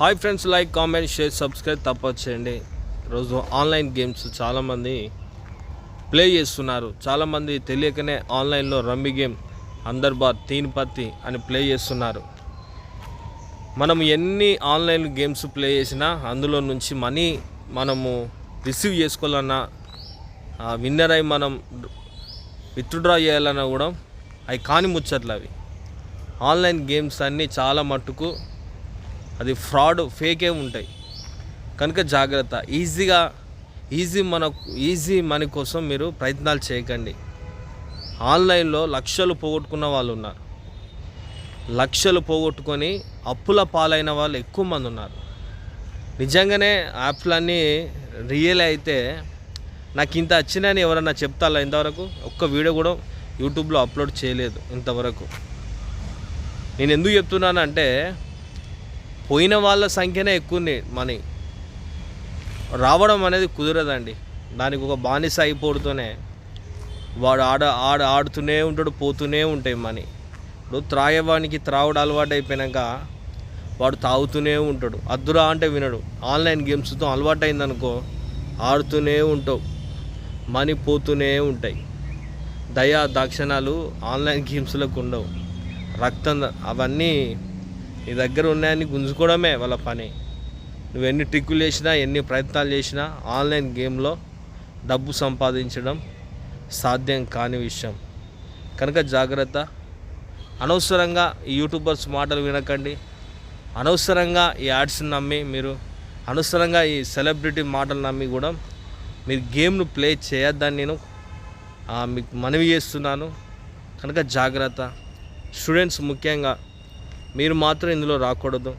Hi friends, like, comment, share, subscribe తప్పొచ్చేయండి. ఈరోజు online games చాలామంది ప్లే చేస్తున్నారు. చాలామంది తెలియకనే ఆన్లైన్లో రమ్మీ గేమ్, అందర్ బార్, తీన్ పత్తి అని ప్లే చేస్తున్నారు. మనం ఎన్ని ఆన్లైన్ గేమ్స్ ప్లే చేసినా అందులో నుంచి మనీ మనము రిసీవ్ చేసుకోవాలన్నా, విన్నర్ అయి మనం విత్డ్రా చేయాలన్నా కూడా అవి కాని ముచ్చట్లు. అవి ఆన్లైన్ గేమ్స్ అన్నీ చాలా మట్టుకు అది ఫ్రాడ్, ఫేకే ఉంటాయి. కనుక జాగ్రత్త. ఈజీ మనీ కోసం మీరు ప్రయత్నాలు చేయకండి. ఆన్లైన్లో లక్షలు పోగొట్టుకున్న వాళ్ళు ఉన్నారు. లక్షలు పోగొట్టుకొని అప్పుల పాలైన వాళ్ళు ఎక్కువ మంది ఉన్నారు. నిజంగానే యాప్లన్నీ రియల్ అయితే నాకు ఇంత వచ్చినాయని ఎవరన్నా చెప్తారా? ఇంతవరకు ఒక్క వీడియో కూడా యూట్యూబ్లో అప్లోడ్ చేయలేదు ఇంతవరకు. నేను ఎందుకు చెప్తున్నానంటే, పోయిన వాళ్ళ సంఖ్యనే ఎక్కువ మనీ రావడం అనేది కుదరదండి. దానికి ఒక బానిస అయిపోతూనే వాడు ఆడుతూనే ఉంటాడు, పోతూనే ఉంటాయి మనీ. ఇప్పుడు త్రాగేవానికి త్రాగుడు అలవాటు అయిపోయాక వాడు తాగుతూనే ఉంటాడు. అద్దురా అంటే వినడు. ఆన్లైన్ గేమ్స్తో అలవాటు అయిందనుకో, ఆడుతూనే ఉంటావు, మనీ పోతూనే ఉంటాయి. దయా దాక్షణాలు ఆన్లైన్ గేమ్స్లకు ఉండవు. రక్తం అవన్నీ నీ దగ్గర ఉన్నాయని గుంజుకోవడమే వాళ్ళ పని. నువ్వు ఎన్ని ట్రిక్కులు చేసినా, ఎన్ని ప్రయత్నాలు చేసినా ఆన్లైన్ గేమ్లో డబ్బు సంపాదించడం సాధ్యం కాని విషయం. కనుక జాగ్రత్త. అనవసరంగా ఈ యూట్యూబర్స్ మాటలు వినకండి. అనవసరంగా ఈ యాడ్స్ని నమ్మి, మీరు అనవసరంగా ఈ సెలబ్రిటీ మాటలు నమ్మి కూడా మీరు గేమ్ను ప్లే చేయొద్దని నేను మీకు మనవి చేస్తున్నాను. కనుక జాగ్రత్త. స్టూడెంట్స్ ముఖ్యంగా మీరు మాత్రం ఇందులో రాకూడదు.